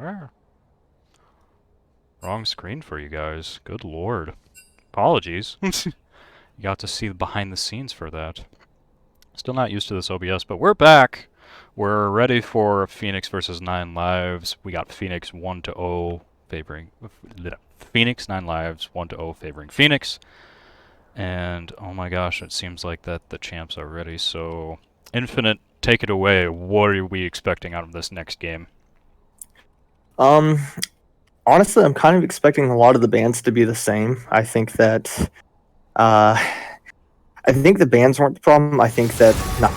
Sure. Wrong screen for you guys. Good lord. Apologies. You got to see behind the scenes for that. Still not used to this OBS, but we're back. We're ready for Phoenix versus 9 Lives. We got Phoenix 1-0 favoring Phoenix 9 Lives 1-0 favoring Phoenix. And oh my gosh, it seems like that the champs are ready. So, Infinite, take it away. What are we expecting out of this next game? Honestly, I'm kind of expecting a lot of the bands to be the same. I think that the bands weren't the problem. I think that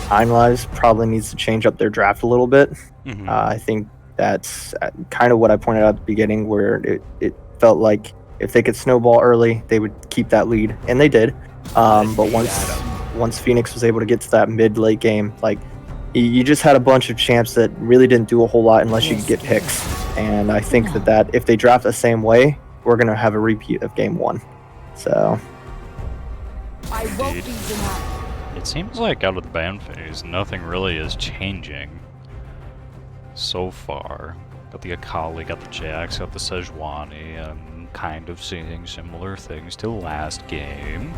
Nine Lives probably needs to change up their draft a little bit. Mm-hmm. I think that's kind of what I pointed out at the beginning, where it felt like if they could snowball early, they would keep that lead, and they did. But once Phoenix was able to get to that mid-late game, like you just had a bunch of champs that really didn't do a whole lot unless you could get picks. And I think that if they draft the same way, we're gonna have a repeat of game 1. So. I won't be denied. It seems like out of the ban phase, nothing really is changing so far. Got the Akali, got the Jax, got the Sejuani. I'm kind of seeing similar things to last game.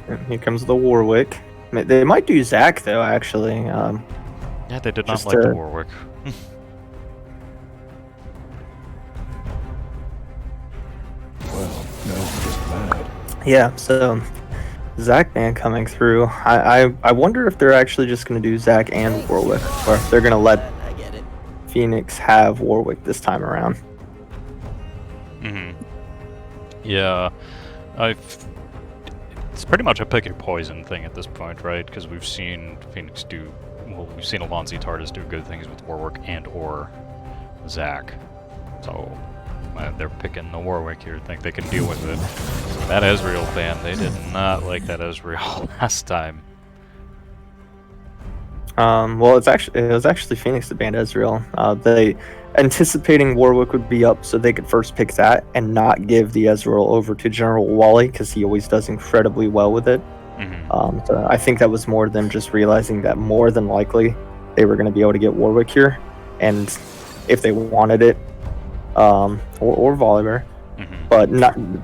And here comes the Warwick. They might do Zac though, actually. Yeah, they did not just like the Warwick. Well, no, just mad. Yeah, so Zac ban coming through. I wonder if they're actually just going to do Zac and Warwick, or if they're going to let Phoenix have Warwick this time around. Mm-hmm. Yeah, it's pretty much a pick your poison thing at this point, right? Because we've seen Phoenix do, well, we've seen Alonzi Tardis do good things with Warwick and or Zac. So they're picking the Warwick here, think they can deal with it. That Ezreal ban, they did not like that Ezreal last time. Well, it was actually Phoenix that banned Ezreal. They anticipating Warwick would be up, so they could first pick that and not give the Ezreal over to General Wally, because he always does incredibly well with it. Mm-hmm. So I think that was more than just realizing that more than likely they were going to be able to get Warwick here, and if they wanted it, or Volibear, but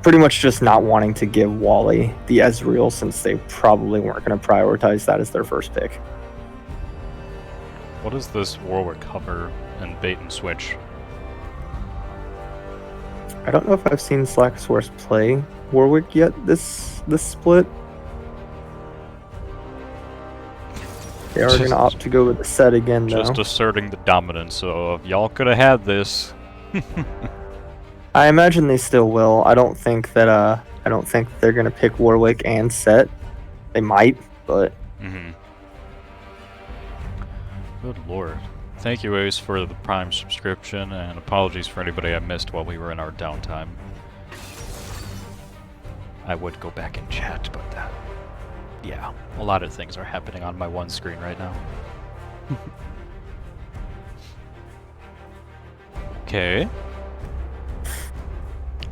pretty much just not wanting to give Wally the Ezreal, since they probably weren't going to prioritize that as their first pick. What is this Warwick cover and bait and switch? I don't know if I've seen Slacksource play Warwick yet this split. They are going to opt to go with the set again, though. Just asserting the dominance of y'all could have had this. I imagine they still will. I don't think they're going to pick Warwick and set. They might, but. Good lord. Thank you, Ace, for the Prime subscription, and apologies for anybody I missed while we were in our downtime. I would go back and chat, but yeah, a lot of things are happening on my one screen right now. Okay.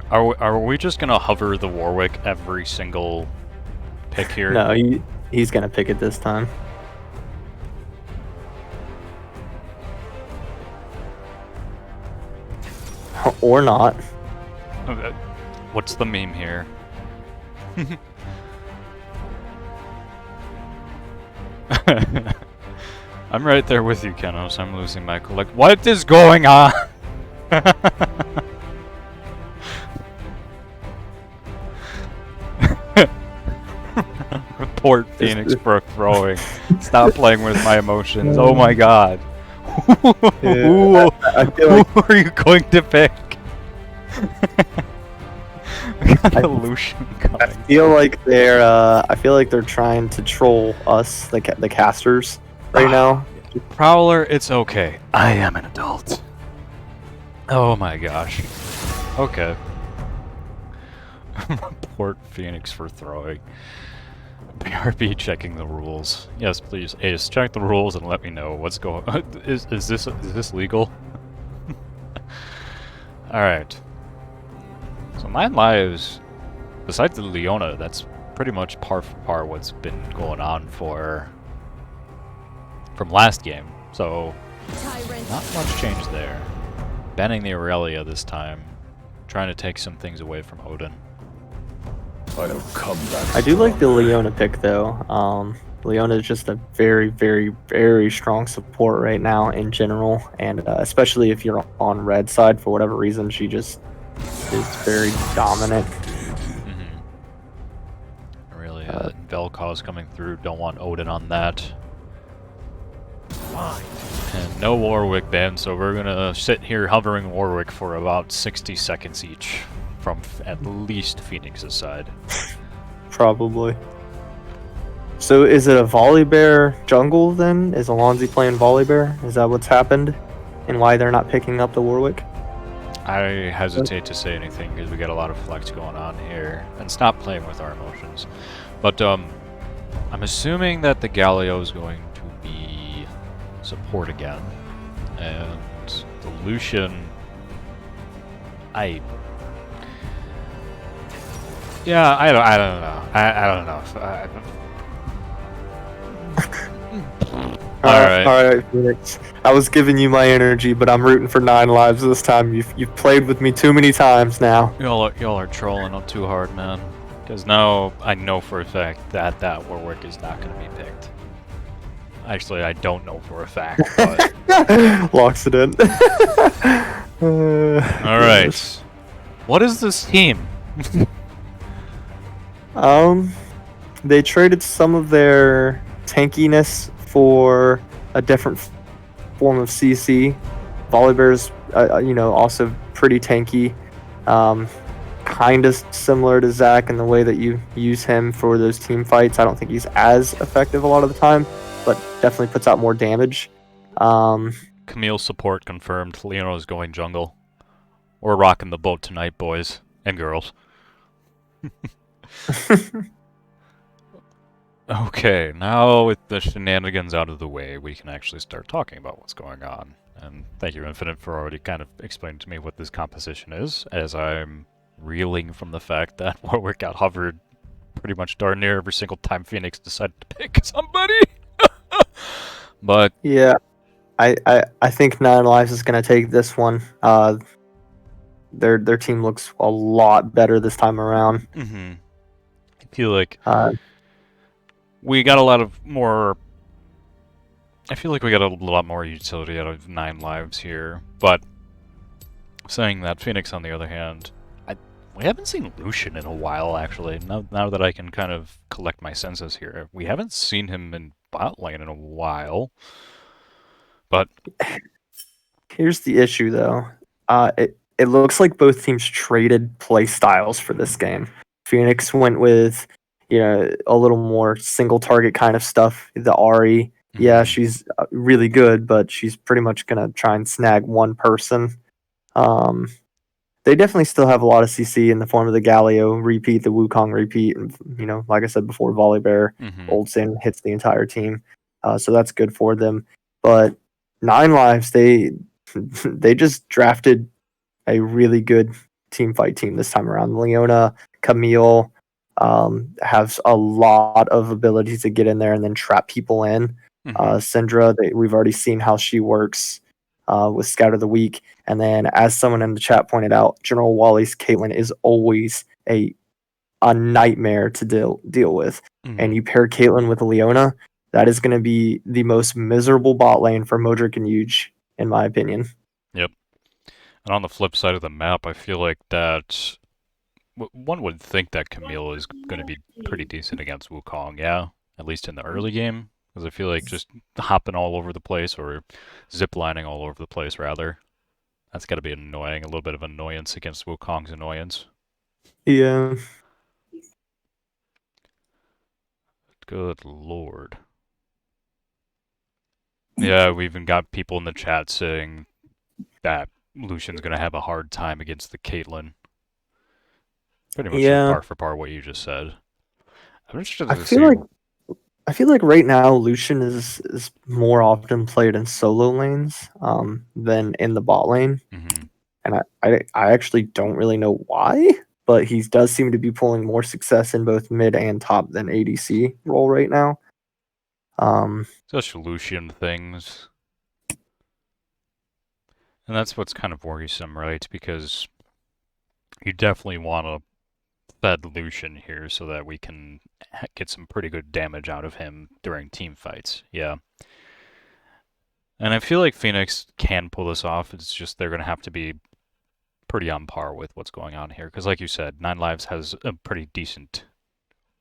Are we just gonna hover the Warwick every single pick here? No, he's gonna pick it this time. Or not. What's the meme here? I'm right there with you, Kenos. I'm losing my collect. What is going on? Report Phoenix for throwing. Stop playing with my emotions. Oh my god. Who are you going to pick? We got a Lucian coming. I feel like they're trying to troll us, the casters, right now. Prowler, it's okay. I am an adult. Oh my gosh. Okay. Report Phoenix for throwing. BRB checking the rules. Yes, please. Ace, check the rules and let me know what's going on. Is this legal? Alright. So 9 Lives, besides the Leona, that's pretty much par for par what's been going on from last game. So, not much change there. banning the Aurelia this time, trying to take some things away from Odin. I don't come back. I do like the stronger. Leona pick though. Leona is just a very, very, very strong support right now in general, and especially if you're on red side for whatever reason, she just is very dominant. Really, Vel'Koz coming through. Don't want Odin on that. And no Warwick ban, so we're gonna sit here hovering Warwick for about 60 seconds each, from at least Phoenix's side. Probably. So is it a Volibear jungle then? Is Alonzi playing Volibear? Is that what's happened? And why they're not picking up the Warwick? I hesitate to say anything because we got a lot of flex going on here, and stop playing with our emotions. But I'm assuming that the Galio is going to be support again, and the Lucian. I don't know. I don't know. Alright. Alright, Phoenix. I was giving you my energy, but I'm rooting for 9 lives this time. You've played with me too many times now. Y'all are trolling up too hard, man. Because now I know for a fact that that Warwick is not going to be picked. Actually, I don't know for a fact, but... Locks it in. Alright. What is this team? They traded some of their tankiness for a different form of CC. Volibear's, also pretty tanky. Kind of similar to Zach in the way that you use him for those team fights. I don't think he's as effective a lot of the time, but definitely puts out more damage. Camille support confirmed. Leona is going jungle. We're rocking the boat tonight, boys and girls. Okay, now with the shenanigans out of the way, we can actually start talking about what's going on. And thank you, Infinite, for already kind of explaining to me what this composition is, as I'm reeling from the fact that Warwick got hovered pretty much darn near every single time Phoenix decided to pick somebody. But yeah, I think 9 lives is going to take this one. Their team looks a lot better this time around. I feel like we got a lot of more. I feel like we got a lot more utility out of 9 lives here, but saying that, Phoenix, on the other hand, we haven't seen Lucian in a while, actually. Now that I can kind of collect my senses here, we haven't seen him in bot lane in a while. But here's the issue, though. It looks like both teams traded play styles for this game. Phoenix went with, a little more single target kind of stuff. The Ahri, yeah, she's really good, but she's pretty much gonna try and snag one person. They definitely still have a lot of CC in the form of the Galio repeat, the Wukong repeat, and like I said before, Volibear, Old Sin hits the entire team, so that's good for them. But 9 lives, they just drafted a really good team fight team this time around. Leona, Camille has a lot of abilities to get in there and then trap people in. Syndra, we've already seen how she works with Scout of the Week. And then, as someone in the chat pointed out, General Wally's Caitlyn is always a nightmare to deal with. And you pair Caitlyn with Leona, that is going to be the most miserable bot lane for Modric and Huge, in my opinion. Yep. And on the flip side of the map, I feel like that one would think that Camille is going to be pretty decent against Wukong, yeah? At least in the early game. Because I feel like just hopping all over the place, or ziplining all over the place, rather. That's got to be annoying. A little bit of annoyance against Wukong's annoyance. Yeah. Good lord. Yeah, we even got people in the chat saying that Lucian's going to have a hard time against the Caitlyn. Pretty much par for par what you just said. I'm interested to see. I feel like right now Lucian is more often played in solo lanes than in the bot lane, and I actually don't really know why, but he does seem to be pulling more success in both mid and top than ADC role right now. Just Lucian things. And that's what's kind of worrisome, right? Because you definitely want to fed Lucian here so that we can get some pretty good damage out of him during team fights. Yeah. And I feel like Phoenix can pull this off. It's just they're going to have to be pretty on par with what's going on here. Because like you said, Nine Lives has a pretty decent,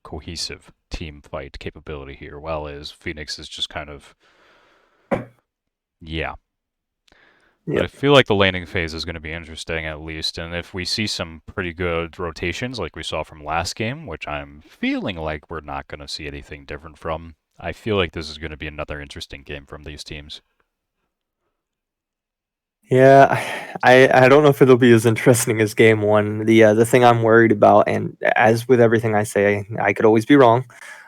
cohesive team fight capability here, while as Phoenix is just kind of... Yeah. But I feel like the laning phase is going to be interesting at least, and if we see some pretty good rotations like we saw from last game, which I'm feeling like we're not going to see anything different from, I feel like this is going to be another interesting game from these teams. Yeah, I don't know if it'll be as interesting as game one. The thing I'm worried about, and as with everything I say, I could always be wrong.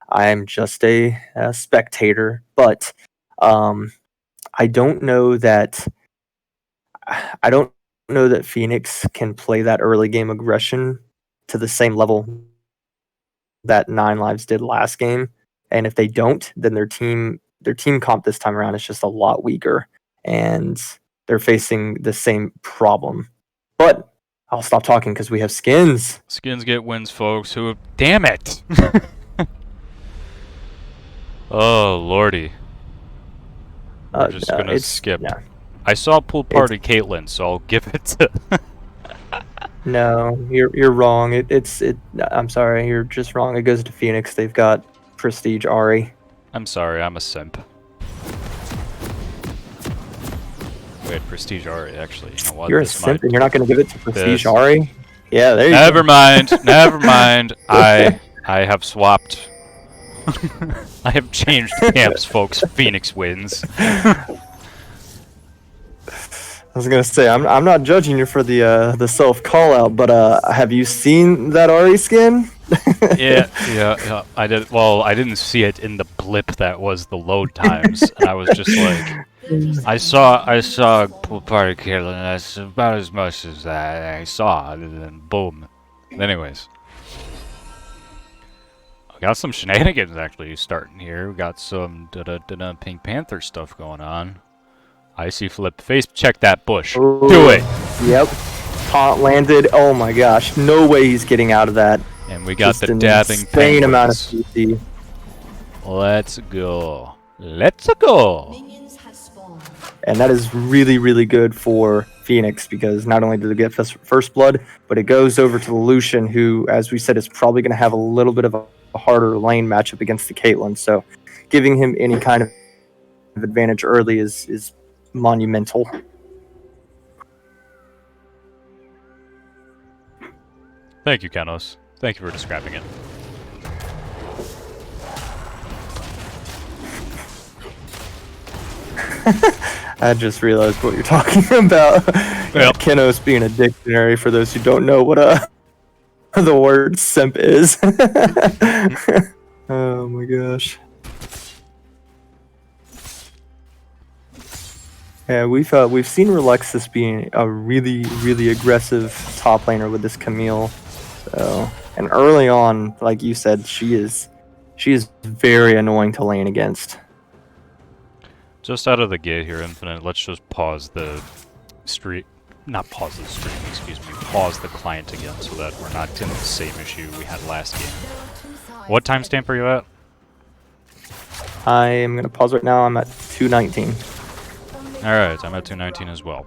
I'm just a spectator, but I don't know that Phoenix can play that early game aggression to the same level that Nine Lives did last game. And if they don't, then their team comp this time around is just a lot weaker, and they're facing the same problem. But I'll stop talking because we have skins. Skins get wins, folks. Who? Damn it! Oh lordy. We're just gonna skip. Yeah. I saw pool party Caitlyn, so I'll give it to... No, you're wrong. I'm sorry, you're just wrong. It goes to Phoenix. They've got Prestige Ari. I'm sorry, I'm a simp. Wait, Prestige Ari, actually. You know what? You're a simp and you're not going to give it to Prestige Ari? Yeah, there you go. Never mind. Never mind. I have swapped. I have changed camps, folks. Phoenix wins. I was gonna say I'm not judging you for the self call out, but have you seen that Ari skin? yeah. I did. Well, I didn't see it in the blip that was the load times, and I was just like, I saw pool party Caitlyn, and that's about as much as I saw, and then boom. Anyways, we got some shenanigans actually starting here. We got some Pink Panther stuff going on. Icy flip face. Check that bush. Ooh, do it. Yep. Taunt landed. Oh my gosh. No way he's getting out of that. And we got Just the an dabbing insane amount of penguins. CC. Let's go. Let's go. And that is really, really good for Phoenix because not only do they get first blood, but it goes over to the Lucian, who, as we said, is probably going to have a little bit of a harder lane matchup against the Caitlyn. So giving him any kind of advantage early is monumental. Thank you, Kenos. Thank you for describing it. I just realized what you're talking about. Yep. Kenos being a dictionary for those who don't know what the word simp is. Oh my gosh. Yeah, we've seen Relexus being a really, really aggressive top laner with this Camille. So, and early on, like you said, she is very annoying to lane against. Just out of the gate here, Infinite, let's just pause the stream. Not pause the stream, excuse me. Pause the client again so that we're not in the same issue we had last game. What timestamp are you at? I am going to pause right now. I'm at 219. Alright, I'm at 219 as well.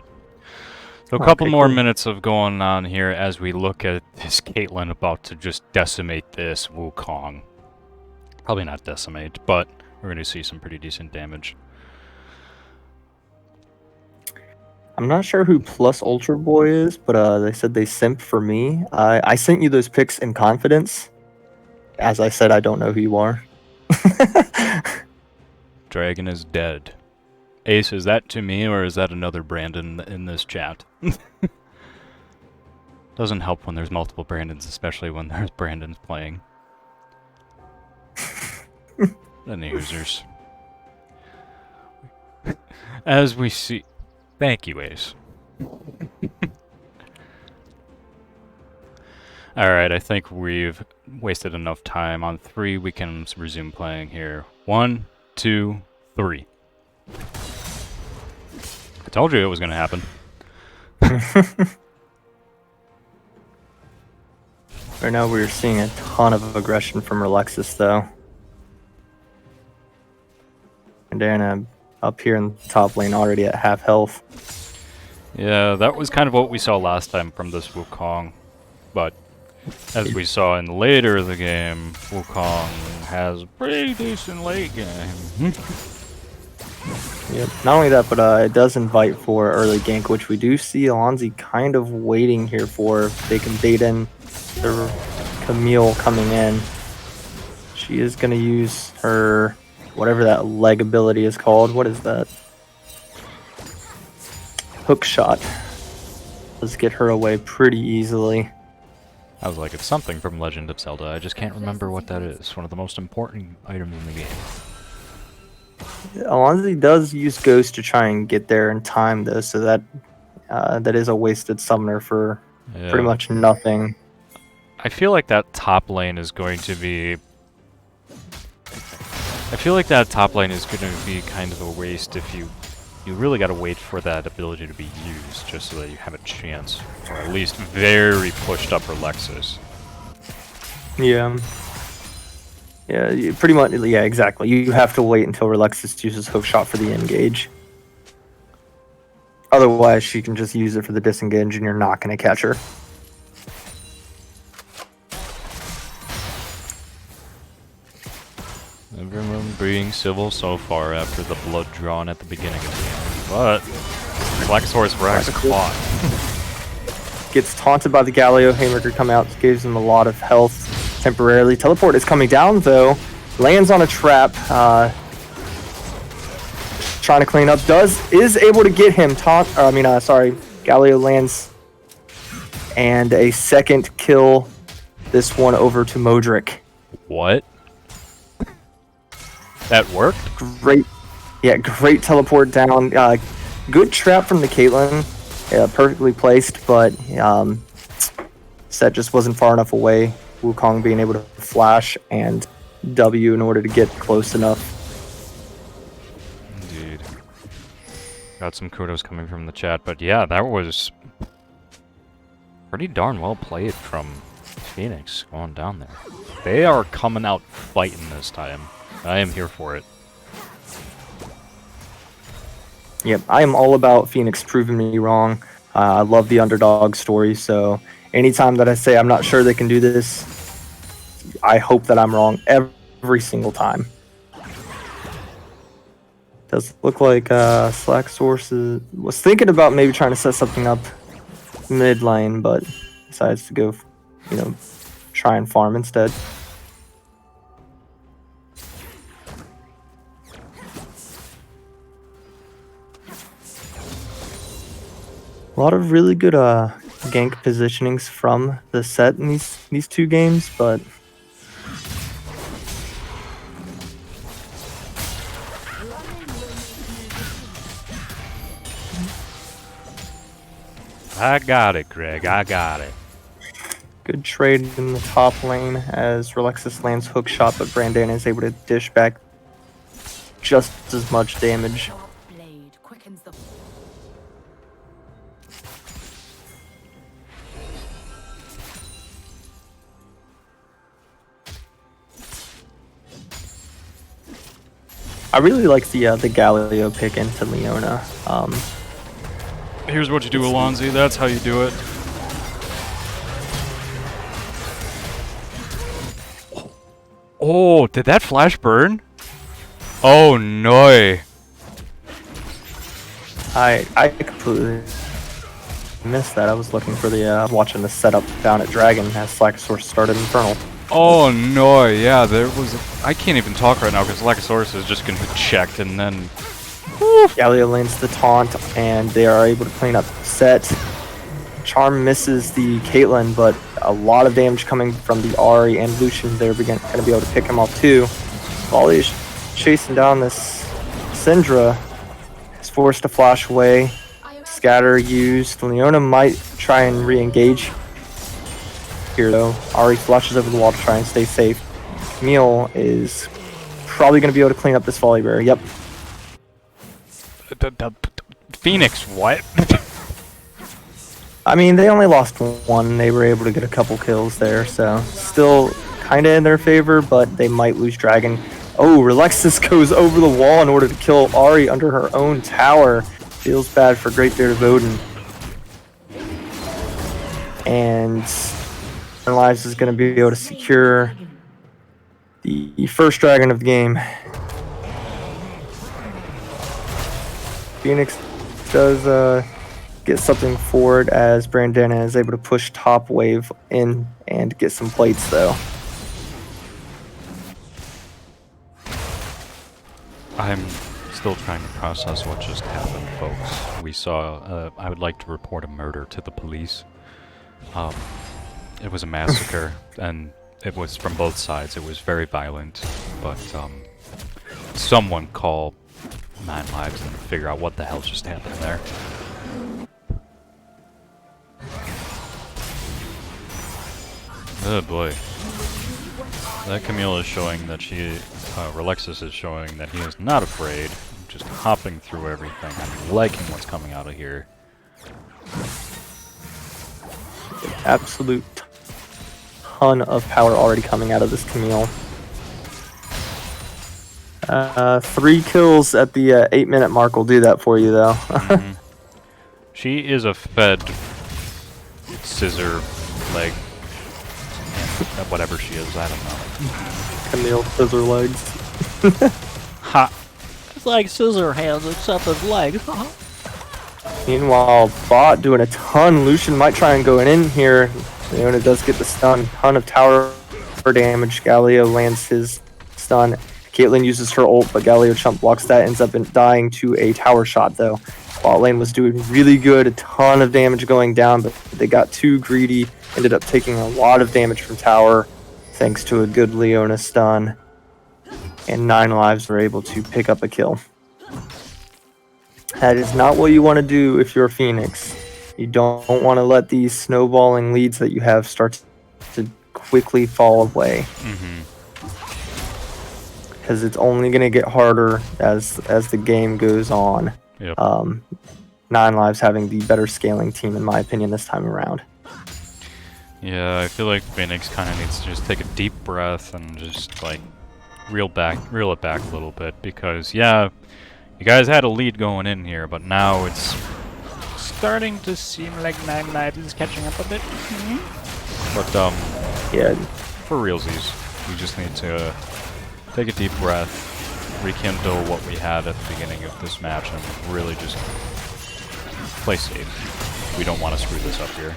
So a couple more minutes of going on here as we look at this Caitlyn about to just decimate this Wukong. Probably not decimate, but we're going to see some pretty decent damage. I'm not sure who Plus Ultra Boy is, but they said they simp for me. I sent you those pics in confidence. As I said, I don't know who you are. Dragon is dead. Ace, is that to me or is that another Brandon in this chat? Doesn't help when there's multiple Brandons, especially when there's Brandons playing. Any users. As we see... Thank you, Ace. Alright, I think we've wasted enough time. On 3, we can resume playing here. 1, 2, 3. I told you it was going to happen. Right now we're seeing a ton of aggression from Relexis, though. And Diana up here in the top lane already at half health. Yeah, that was kind of what we saw last time from this Wukong. But as we saw in later the game, Wukong has a pretty decent late game. Yep. Not only that, but it does invite for early gank, which we do see Alonzi kind of waiting here for. They can bait in the Camille coming in. She is going to use her, whatever that leg ability is called. What is that? Hook shot. Let's get her away pretty easily. I was like, it's something from Legend of Zelda. I just can't remember what that is. One of the most important items in the game. Alonzi does use Ghost to try and get there in time, though, so that that is a wasted summoner for pretty much nothing. I feel like that top lane is going to be... I feel like that top lane is going to be kind of a waste if you really got to wait for that ability to be used, just so that you have a chance, or at least very pushed up Relexis. Yeah. Yeah, pretty much, yeah, exactly. You have to wait until Relexis uses Hookshot for the engage. Otherwise, she can just use it for the disengage and you're not going to catch her. Everyone being civil so far after the blood drawn at the beginning of the game, but Blacksaurus Rex caught. Gets taunted by the Galio. Haymaker come out, gives him a lot of health temporarily. Teleport is coming down though. Lands on a trap. Trying to clean up. Is able to get him. Galio lands. And a second kill. This one over to Modric. What? That worked? Great. Yeah, great teleport down. Good trap from the Caitlyn. Yeah, perfectly placed, but Set just wasn't far enough away. Wukong being able to flash and W in order to get close enough. Indeed. Got some kudos coming from the chat, but yeah, that was pretty darn well played from Phoenix going down there. They are coming out fighting this time. I am here for it. Yep, I am all about Phoenix proving me wrong. I love the underdog story, so anytime that I say I'm not sure they can do this, I hope that I'm wrong every single time. Does look like Slack Sources was thinking about maybe trying to set something up mid lane, but decides to go, try and farm instead. A lot of really good gank positionings from the set in these two games, but I got it, Greg. I got it. good trade in the top lane as Relexis lands hook shot, but Brandana is able to dish back just as much damage. Blade quickens the I really like the Galileo pick into Leona. Here's what you do, Alonzi. That's how you do it. Oh, did that flash burn? Oh no! I completely missed that. I was looking for the watching the setup down at Dragon as Slackosaurus started Infernal. Oh no! Yeah, there was. I can't even talk right now because Lycosaurus is just gonna be checked and then. Galileo lands the taunt and they are able to clean up set. Charm misses the Caitlyn, but a lot of damage coming from the Ahri and Lucian. They're going to be able to pick him off too. Volley is chasing down this Syndra. Is forced to flash away. Scatter used. Leona might try and re-engage here though. Ahri flushes over the wall to try and stay safe. Camille is probably going to be able to clean up this volley bearer. Yep. Phoenix, what? I mean, they only lost one. They were able to get a couple kills there, so still kind of in their favor, but they might lose Dragon. Oh, Relexis goes over the wall in order to kill Ari under her own tower. Feels bad for Great Beard of Odin. And Lives is going to be able to secure the first dragon of the game. Phoenix does get something forward as Brandana is able to push top wave in and get some plates though. I'm still trying to process what just happened, folks. We saw, I would like to report a murder to the police. It was a massacre, and it was from both sides. It was very violent, but someone call 9 Lives and figure out what the hell just happened there. Oh boy. That Camille is showing that Relexis is showing that he is not afraid, just hopping through everything. I'm liking what's coming out of here. Absolute ton of power already coming out of this Camille. 3 kills at the 8-minute mark will do that for you though. She is a fed scissor leg. Whatever she is, I don't know. Camille scissor legs. Ha! It's like scissor hands except with legs. Meanwhile, Bot doing a ton. Lucian might try and go in here. Leona does get the stun. Ton of tower damage. Galio lands his stun. Caitlyn uses her ult, but Galio chump blocks that. Ends up dying to a tower shot though. Bot lane was doing really good. A ton of damage going down, but they got too greedy. Ended up taking a lot of damage from tower thanks to a good Leona stun. And 9 Lives were able to pick up a kill. That is not what you want to do if you're Phoenix. You don't want to let these snowballing leads that you have start to quickly fall away. Because it's only going to get harder as the game goes on. Yep. 9 Lives having the better scaling team in my opinion this time around. Yeah, I feel like Phoenix kind of needs to just take a deep breath and just like reel it back a little bit, because yeah, you guys had a lead going in here, but now it's starting to seem like 9 Lives is catching up a bit. But Yeah, for realsies, we just need to take a deep breath, rekindle what we had at the beginning of this match, and really just play safe. We don't want to screw this up here.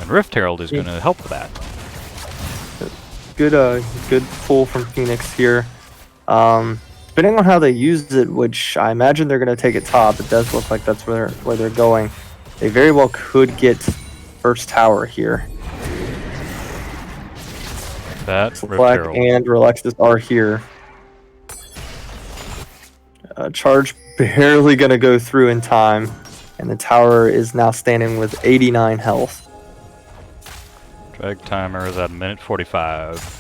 And Rift Herald is going to help with that. Good pull from Phoenix here. Depending on how they use it, which I imagine they're going to take it top, it does look like that's where they're going. They very well could get first tower here. That Black and Relexis are here. Charge barely going to go through in time, and the tower is now standing with 89 health. Drag timer is at 1:45.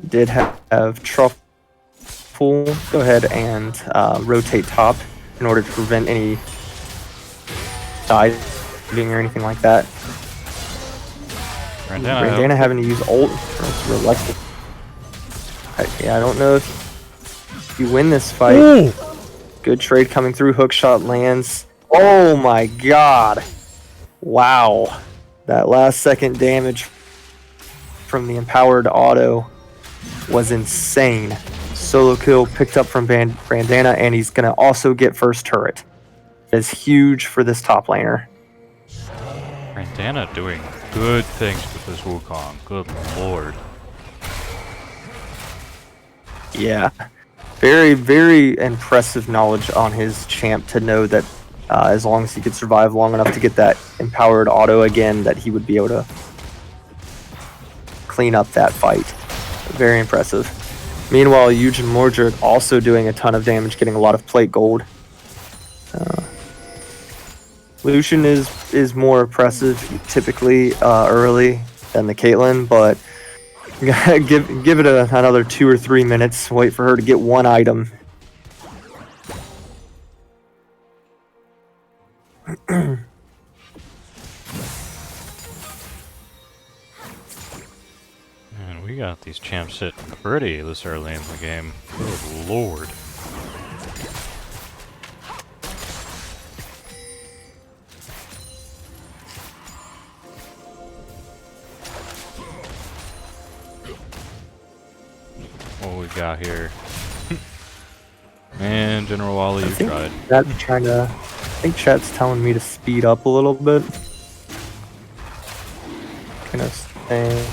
Did have Truffle go ahead and rotate top in order to prevent any diving or anything like that. Brandana having to use ult for Relexis. I don't know if you win this fight. Ooh. Good trade coming through. Hook shot lands. Oh my god. Wow. That last second damage from the empowered auto was insane. Solo kill picked up from Brandana, and he's going to also get first turret. That's huge for this top laner. Brandana doing good things with this Wukong. Good lord. Yeah. Very, very impressive knowledge on his champ to know that as long as he could survive long enough to get that empowered auto again, that he would be able to clean up that fight. Very impressive. Meanwhile, Eugen Mordred also doing a ton of damage, getting a lot of plate gold. Lucian is more oppressive typically early than the Caitlyn, but give it another 2 or 3 minutes. Wait for her to get one item. Man, we got these champs sitting pretty this early in the game. Good lord. What we got here? Man, General Wally, you tried. I think chat's telling me to speed up a little bit. Gonna say.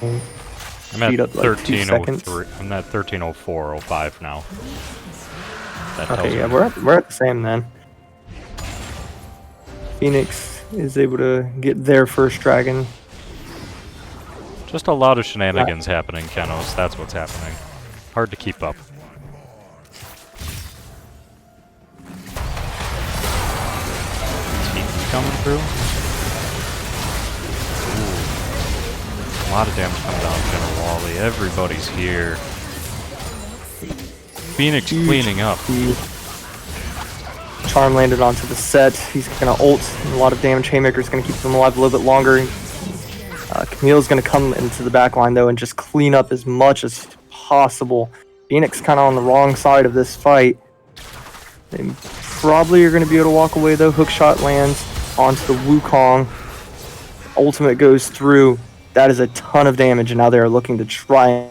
I'm at Speed up like 2 1303. I'm at 1304.05 now. That tells Okay, yeah, me. we're at the same then. Phoenix is able to get their first dragon. Just a lot of shenanigans happening, Kenos. That's what's happening. Hard to keep up. Team's coming through. Ooh. A lot of damage coming down General Wally. Everybody's here. Phoenix cleaning up. Charm landed onto the set. He's gonna ult. A lot of damage. Haymaker's gonna keep him alive a little bit longer. Camille's gonna come into the back line though and just clean up as much as possible. Phoenix kind of on the wrong side of this fight. They probably are gonna be able to walk away though. Hookshot lands onto the Wukong. Ultimate goes through. That is a ton of damage, and now they are looking to try and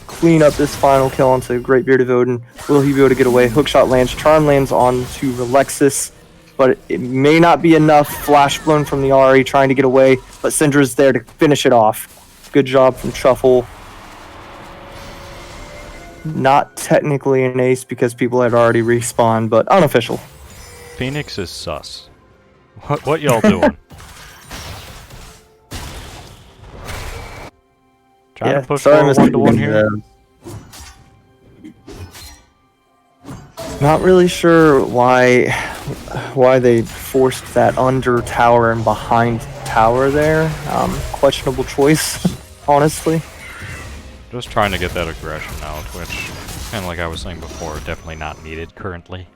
clean up this final kill onto Great Beard of Odin. Will he be able to get away? Hookshot lands. Charm lands onto Relexis, but it may not be enough. Flash blown from the Ahri trying to get away, but Syndra's there to finish it off. Good job from Truffle. Not technically an ace because people had already respawned, but unofficial. Phoenix is sus. What y'all doing? Trying to push forward 1-1 here. Not really sure why they forced that under tower and behind tower there. Questionable choice, honestly. Just trying to get that aggression out, which, kind of like I was saying before, definitely not needed currently.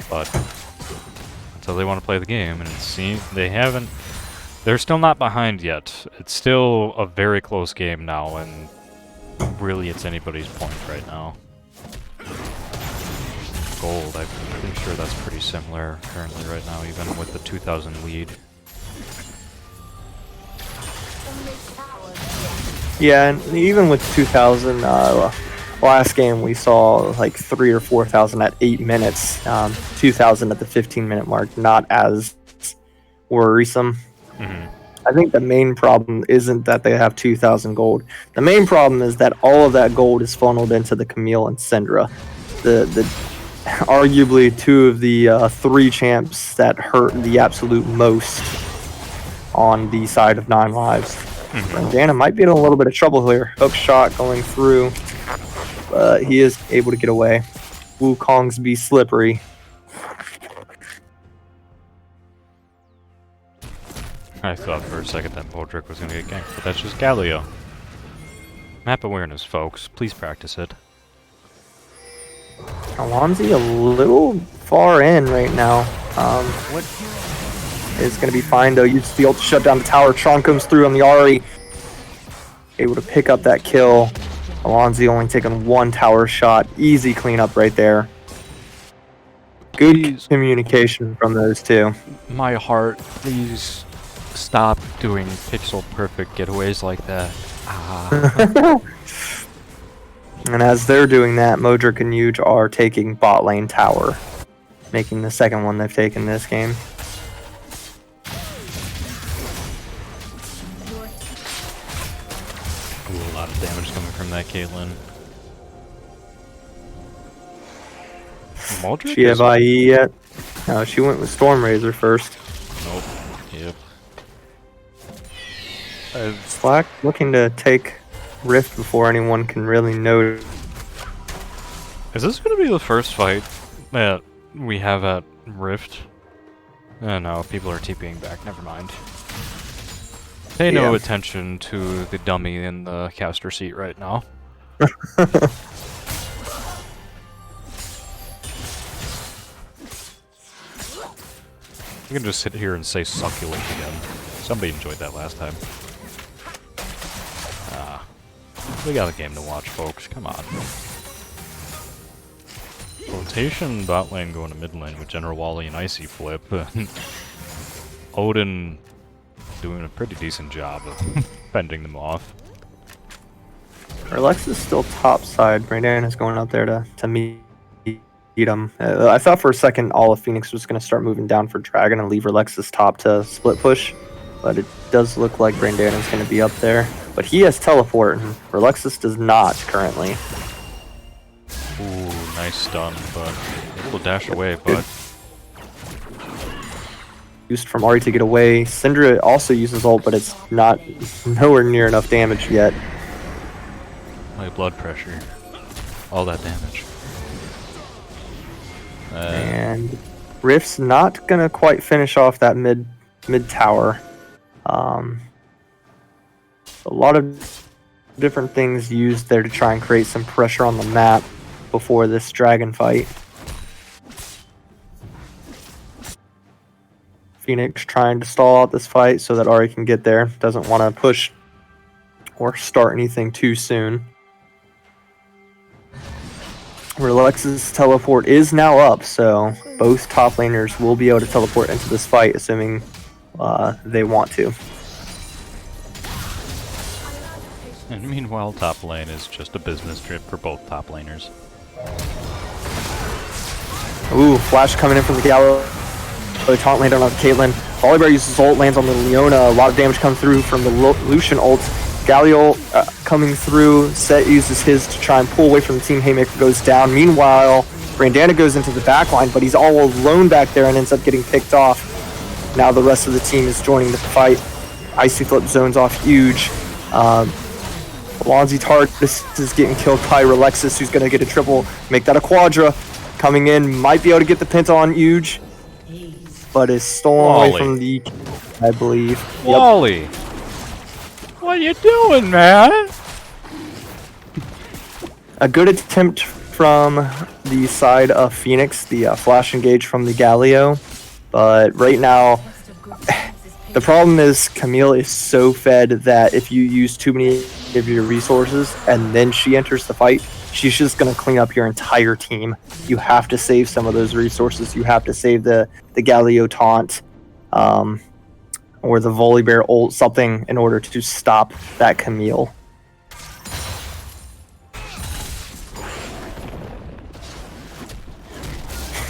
But until they want to play the game, and it seems they haven't. They're still not behind yet. It's still a very close game now, and really it's anybody's point right now. Gold, I'm pretty sure that's pretty similar currently right now, even with the 2,000 lead. Yeah, and even with 2,000, last game we saw like 3,000 or 4,000 at 8 minutes, 2,000 at the 15-minute mark, not as worrisome. Mm-hmm. I think the main problem isn't that they have 2,000 gold. The main problem is that all of that gold is funneled into the Camille and Syndra. The arguably two of the 3 champs that hurt the absolute most on the side of 9 lives. Dana might be in a little bit of trouble here. Hook shot going through, but he is able to get away. Wukong's be slippery. I thought for a second that Modric was going to get ganked, but that's just Galio. Map awareness, folks. Please practice it. Alonzi a little far in right now. It's going to be fine though. Uses the ult to shut down the tower. Tron comes through on the Ahri. Able to pick up that kill. Alonzi only taking 1 tower shot. Easy cleanup right there. Good communication from those two. My heart, please stop doing pixel perfect getaways like that. Ah. And as they're doing that, Modric and Huge are taking bot lane tower, making the second one they've taken this game. Ooh, a lot of damage coming from that Caitlyn. Modric? She have IE yet? No, she went with Stormrazor first. Nope. Yep. Slack looking to take Rift before anyone can really know. Is this going to be the first fight that we have at Rift? No, people are TPing back. Never mind. Pay no attention to the dummy in the caster seat right now. We can just sit here and say succulent again. Somebody enjoyed that last time. Ah. We got a game to watch, folks. Come on. Rotation bot lane going to mid lane with General Wally and Icy Flip. Odin doing a pretty decent job of fending them off. Alex is still top side. Brandon is going up there to meet him. I thought for a second all of Phoenix was going to start moving down for Dragon and leave Relex's top to split push, but it does look like Brandon is going to be up there. But he has teleport, and Relexis does not currently. Ooh, nice stun, but able to dash away, but Used from Ari to get away. Syndra also uses ult, but it's not nowhere near enough damage yet. my blood pressure. All that damage. And Rift's not gonna quite finish off that mid tower. A lot of different things used there to try and create some pressure on the map before this dragon fight. Phoenix trying to stall out this fight so that Ari can get there. Doesn't want to push or start anything too soon. Relex's teleport is now up, so both top laners will be able to teleport into this fight, assuming they want to. And meanwhile, top lane is just a business trip for both top laners. Ooh, flash coming in from the Gallo. The taunt landed on Caitlyn. Volibear uses ult, lands on the Leona. A lot of damage comes through from the Lucian ult. Galio coming through. Set uses his to try and pull away from the team. Haymaker goes down. Meanwhile, Brandana goes into the backline, but he's all alone back there and ends up getting picked off. Now the rest of the team is joining the fight. Icy Flip zones off huge. Lonzy Tardis is getting killed by Relexis, who's going to get a triple. Make that a quadra. Coming in, might be able to get the penta on huge, but is stolen away from the, I believe. Wally! Yep. What are you doing, man? A good attempt from the side of Phoenix, the flash engage from the Galio, but right now, the problem is Camille is so fed that if you use too many of your resources and then she enters the fight, she's just going to clean up your entire team. You have to save some of those resources. You have to save the Galio taunt or the Volibear ult, something in order to stop that Camille.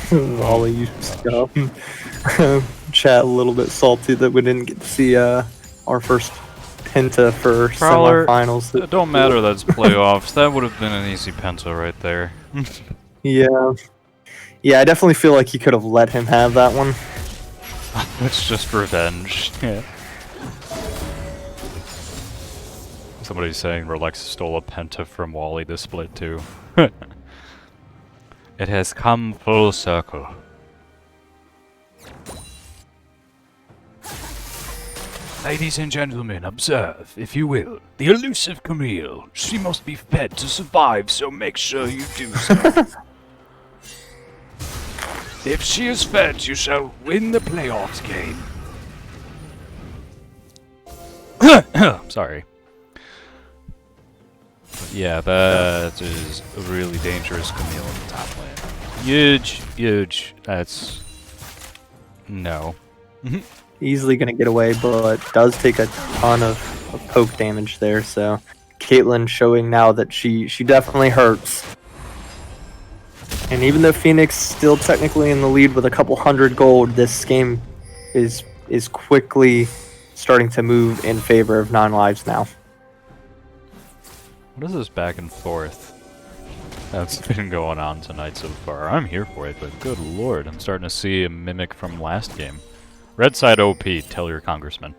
Volley used to chat a little bit salty that we didn't get to see our first penta for semifinals. It don't matter that it's playoffs. That would have been an easy penta right there. Yeah. Yeah, I definitely feel like you could have let him have that one. It's just revenge. Yeah. Somebody's saying Rolex stole a penta from Wally this split too. It has come full circle. Ladies and gentlemen, observe, if you will, the elusive Camille. She must be fed to survive, so make sure you do so. If she is fed, you shall win the playoffs game. Sorry. But yeah, that is a really dangerous Camille in the top lane. Huge, huge. That's... no. Easily going to get away, but does take a ton of poke damage there, so Caitlyn showing now that she definitely hurts. And even though Phoenix still technically in the lead with a couple hundred gold, this game is quickly starting to move in favor of 9 lives now. What is this back and forth that's been going on tonight so far? I'm here for it, but good lord, I'm starting to see a mimic from last game. Red side OP, tell your congressman.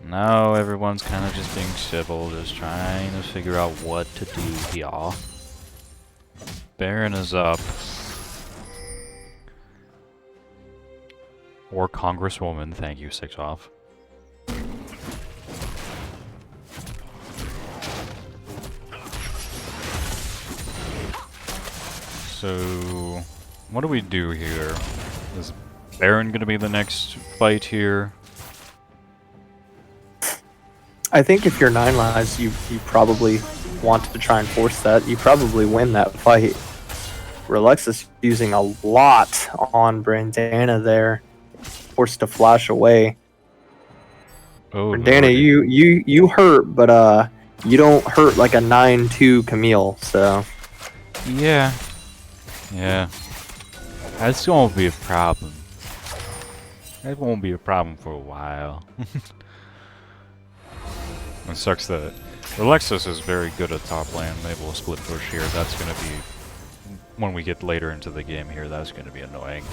Now everyone's kind of just being civil, just trying to figure out what to do here. Baron is up. Or Congresswoman, thank you, 6 off. So, what do we do here? Is Baron gonna be the next fight here? I think if you're 9 lives, you probably want to try and force that. You probably win that fight. Relexus using a lot on Brandana there, forced to flash away. Oh, Brandana, lordy. you hurt, but you don't hurt like a 9-2 Camille. So Yeah. Yeah. That's gonna be a problem. That won't be a problem for a while. It sucks that Alexis is very good at top lane. Maybe we'll split push here. That's gonna be, when we get later into the game here, that's gonna be annoying.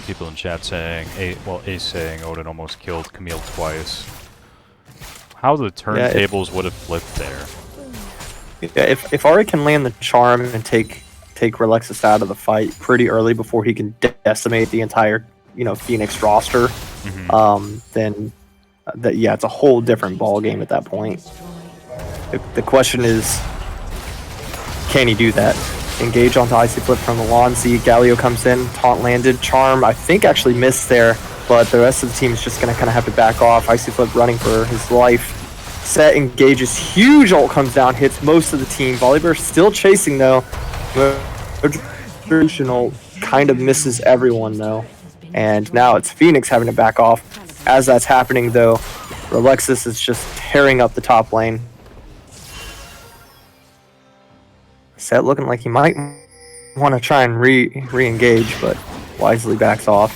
People in chat saying, Ace saying Odin almost killed Camille twice. How the turntables would have flipped there. yeah, if Ari can land the charm and take Relexus out of the fight pretty early before he can decimate the entire Phoenix roster, then yeah, it's a whole different ball game at that point. The question is, can he do that? Engage onto Icy Flip from the Lonzi. Galio comes in, taunt landed. Charm, I think, actually missed there, but the rest of the team is just going to kind of have to back off. Icy Flip running for his life. Set engages. Huge ult comes down, hits most of the team. Volibear still chasing, though. Ult kind of misses everyone, though. And now it's Phoenix having to back off. As that's happening, though, Relexus is just tearing up the top lane. Set looking like he might want to try and re-engage, but wisely backs off.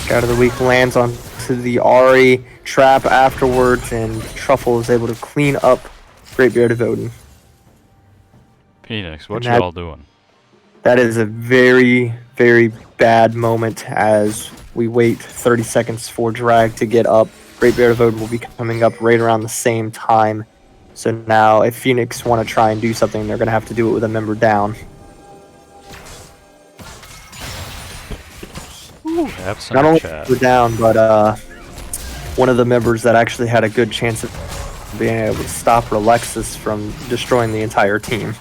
Scout of the Week lands onto the Ahri trap afterwards, and Truffle is able to clean up Great Beard of Odin. Phoenix, what y'all doing? That is a very, very bad moment as we wait 30 seconds for Drag to get up. Great Beard of Odin will be coming up right around the same time. So now, if Phoenix want to try and do something, they're going to have to do it with a member down. Not only we're down, but one of the members that actually had a good chance of being able to stop Relexus from destroying the entire team.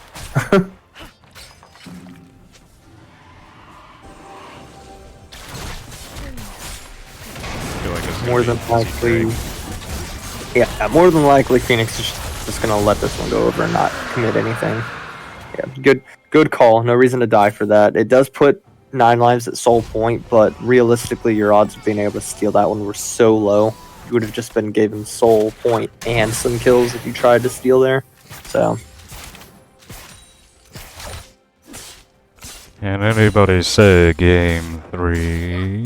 More than likely, yeah, more than likely Phoenix is just gonna let this one go over and not commit anything. Yeah, good call. No reason to die for that. It does put 9 lives at soul point, but realistically, your odds of being able to steal that one were so low. You would have just been given soul point and some kills if you tried to steal there. So. Can anybody say game 3?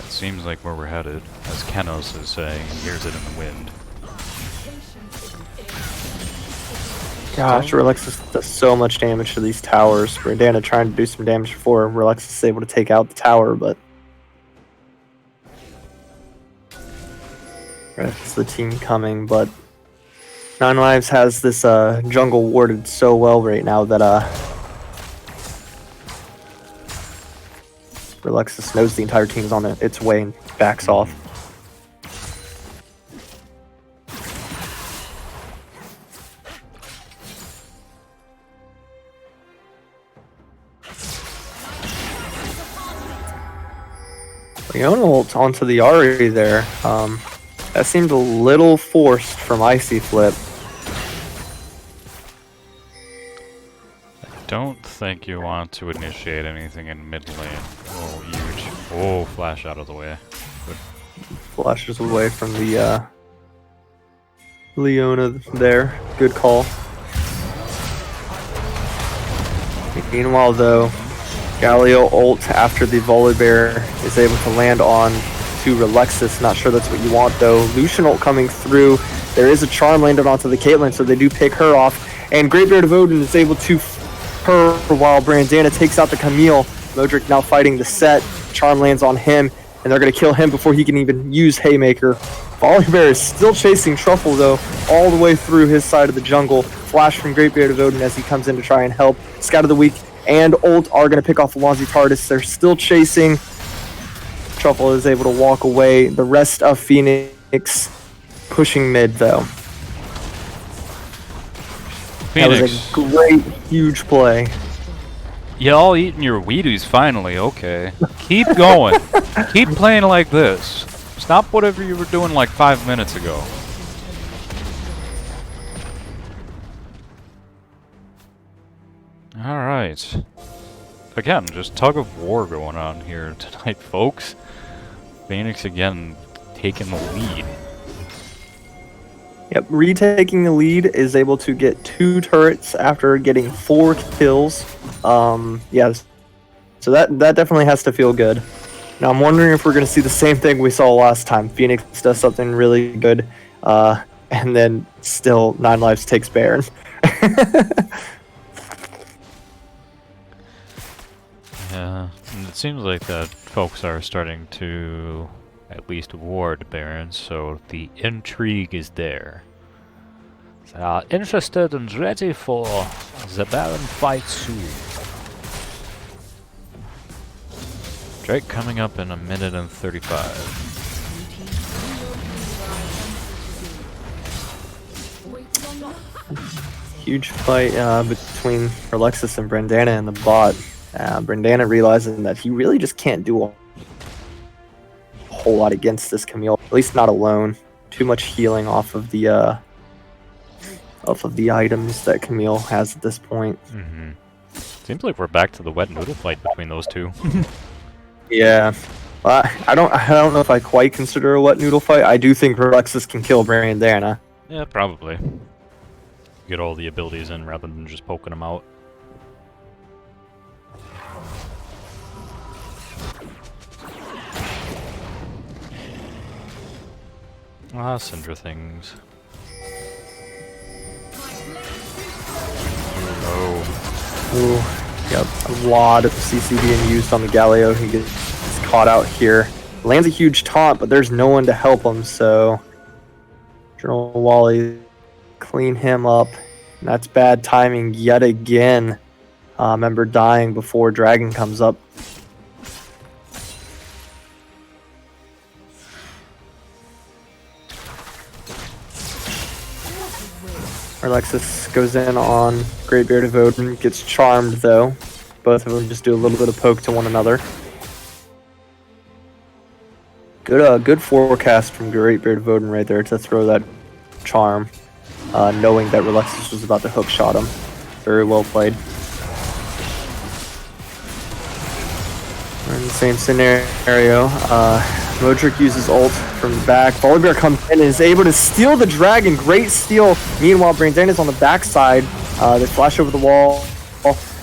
Seems like where we're headed, as Kenos is saying, and hears it in the wind. Gosh, Relexus does so much damage to these towers. Brandana trying to do some damage before Relexus is able to take out the tower, but rest of the team coming. But 9 Lives has this jungle warded so well right now that Relexus knows the entire team is on its way and backs off. Leona ult onto the Ahri there. That seemed a little forced from Icy Flip. Don't think you want to initiate anything in mid lane. Oh, huge. Oh, flash out of the way. Good. Flashes away from the Leona there. Good call. Meanwhile, though, Galio ult after the Volibear is able to land on to Relexus. Not sure that's what you want, though. Lucian ult coming through. There is a charm landed onto the Caitlyn, so they do pick her off. And Greatbeard of Odin is able to her while Brandana takes out the Camille. Modric now fighting the set. Charm lands on him, and they're going to kill him before he can even use Haymaker. Volibear is still chasing Truffle, though, all the way through his side of the jungle. Flash from Greatbeard of Odin as he comes in to try and help. Scout of the Week and ult are going to pick off Alonzi TARDIS. They're still chasing. Truffle is able to walk away. The rest of Phoenix pushing mid, though. That was Phoenix. a great, huge play. Y'all eating your Wheaties finally, okay. Keep going. Keep playing like this. Stop whatever you were doing like 5 minutes ago. Alright. Again, just tug of war going on here tonight, folks. Phoenix again taking the lead. Yep, retaking the lead is able to get 2 turrets after getting 4 kills. Yeah, so that definitely has to feel good. Now I'm wondering if we're going to see the same thing we saw last time. Phoenix does something really good, and then still 9 lives takes Baron. Yeah, and it seems like that folks are starting to at least ward Barons, so the intrigue is there. They are interested and ready for the Baron fight soon. Drake coming up in 1 minute and 35. Huge fight between Alexis and Brandana in the bot. Brandana realizing that he really just can't do a whole lot against this Camille, at least not alone. Too much healing off of the items that Camille has at this point. Mm-hmm. Seems like we're back to the wet noodle fight between those two. Yeah, I don't know if I quite consider a wet noodle fight. I do think Alexis can kill Brandana. Yeah, probably. Get all the abilities in rather than just poking them out. Ah, Syndra things. Oh Ooh, yep, a lot of CC being used on the Galio. He gets caught out here. Lands a huge taunt, but there's no one to help him, so General Wally clean him up. And that's bad timing yet again. Member dying before Dragon comes up. Alexis goes in on Greatbeard of Odin, gets charmed though. Both of them just do a little bit of poke to one another. Good forecast from Greatbeard of Odin right there to throw that charm, knowing that Alexis was about to hook shot him. Very well played. We're in the same scenario. Modric uses ult from the back. Volibear comes in and is able to steal the dragon. Great steal. Meanwhile, Brandon is on the backside. They flash over the wall.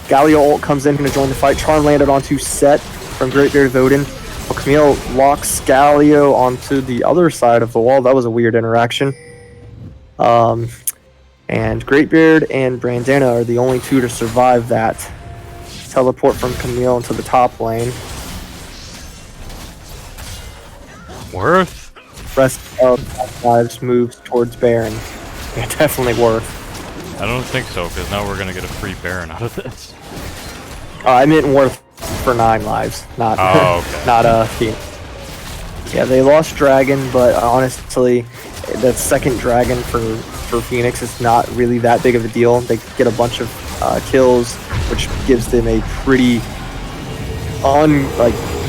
Galio ult comes in, going to join the fight. Charm landed onto Set from Greatbeard of Odin. Camille locks Galio onto the other side of the wall. That was a weird interaction. And Greatbeard and Brandana are the only two to survive that. Teleport from Camille into the top lane. Worth? Rest of lives moves towards Baron. Yeah, definitely worth. I don't think so, because now we're gonna get a free Baron out of this. I meant worth for 9 lives, not okay. not Phoenix. Yeah, they lost Dragon, but honestly, that second Dragon for Phoenix is not really that big of a deal. They get a bunch of kills, which gives them a pretty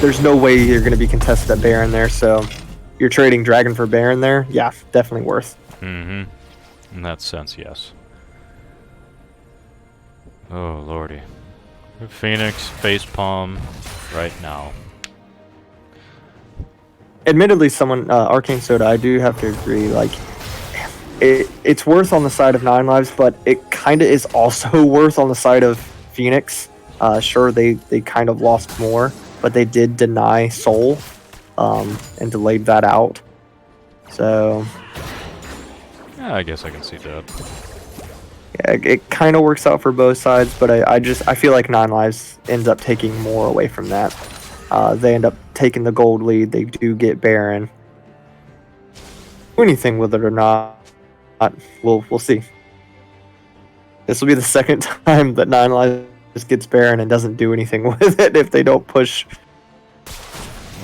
there's no way you're going to be contested at Baron there, so you're trading Dragon for Baron there. Yeah, definitely worth. Mm-hmm. In that sense, yes. Oh, lordy. Phoenix, facepalm, right now. Admittedly, Arcane Soda, I do have to agree, like, it's worth on the side of 9 lives, but it kind of is also worth on the side of Phoenix. Sure, they kind of lost more, but they did deny Soul, and delayed that out. So, Yeah, I guess I can see that. yeah, it kind of works out for both sides, but I feel like 9 lives ends up taking more away from that. They end up taking the gold lead. They do get Baron. Do anything with it or not, we'll see. This will be the second time that 9 lives gets Baron and doesn't do anything with it if they don't push.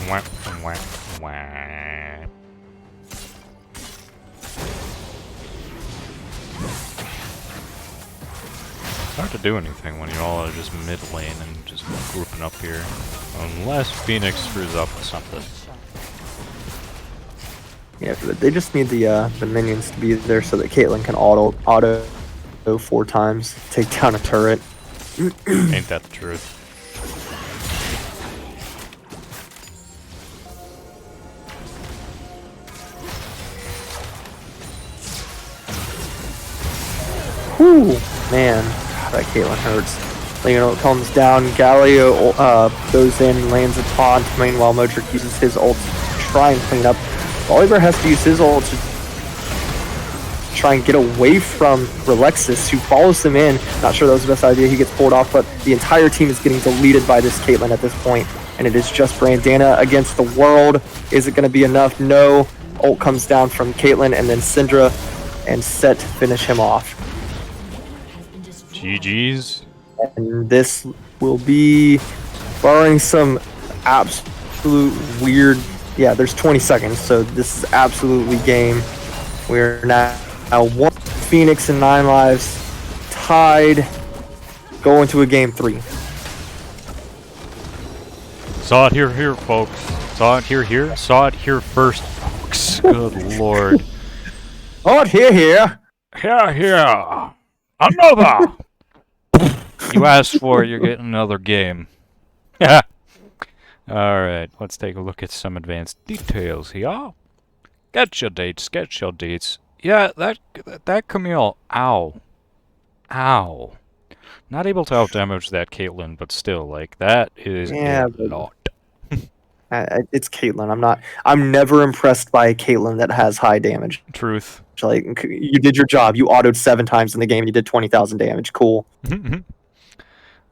Wah, wah, wah. Hard to do anything when you all are just mid lane and just grouping up here. Unless Phoenix screws up with something. Yeah, but they just need the minions to be there so that Caitlyn can auto 4 times, take down a turret. Ain't that the truth? Whew, man, God, that Caitlyn hurts. Leonel comes down, Galio goes in and lands a taunt. Meanwhile, Modric uses his ult to try and clean up. Oliver has to use his ult to try and get away from Relexis, who follows him in. Not sure that was the best idea. He gets pulled off, but the entire team is getting deleted by this Caitlyn at this point, and it is just Brandana against the world. Is it going to be enough? No. Ult comes down from Caitlyn, and then Syndra and Set finish him off. GG's. And this will be, barring some absolute weird, yeah, there's 20 seconds, so this is absolutely game. We're now 1 Phoenix and 9 lives, tied, going to a game 3. Saw it here, folks. Saw it here. Saw it here first, folks. Good lord. Oh, here. Here. Another! You asked for it, you're getting another game. Alright, let's take a look at some advanced details here. Get your dates. Yeah, that Camille, ow. Not able to outdamage that Caitlyn, but still, like, that is a lot. It's Caitlyn. I'm never impressed by a Caitlyn that has high damage. Truth. Like, you did your job. You autoed 7 times in the game and you did 20,000 damage. Cool.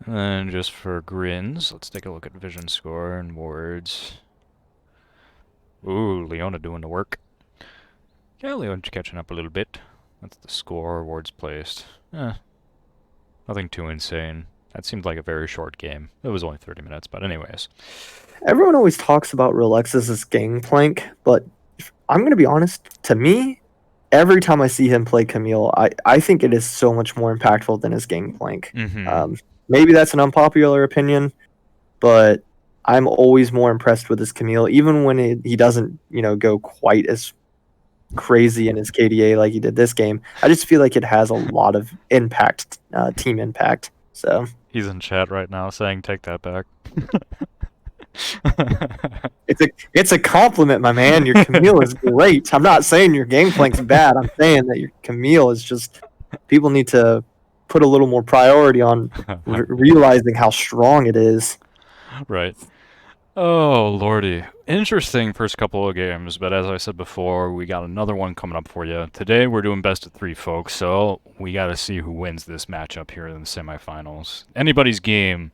And just for grins, let's take a look at vision score and wards. Ooh, Leona doing the work. Yeah, Leona's catching up a little bit. That's the score, wards placed. Nothing too insane. That seemed like a very short game. It was only 30 minutes, but anyways. Everyone always talks about Relexis' Gangplank, but I'm going to be honest, to me, every time I see him play Camille, I think it is so much more impactful than his Gangplank. Maybe that's an unpopular opinion, but I'm always more impressed with his Camille, even when he doesn't, go quite as crazy in his KDA like he did this game. I just feel like it has a lot of impact, team impact. So he's in chat right now saying, "Take that back." It's a compliment, my man. Your Camille is great. I'm not saying your Gangplank's bad. I'm saying that your Camille is just, people need to put a little more priority on realizing how strong it is. Right. Oh, lordy. Interesting first couple of games, but as I said before, we got another one coming up for you. Today we're doing best of 3, folks, so we got to see who wins this matchup here in the semifinals. Anybody's game.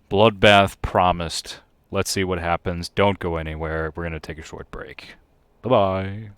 Bloodbath promised. Let's see what happens. Don't go anywhere. We're going to take a short break. Bye-bye.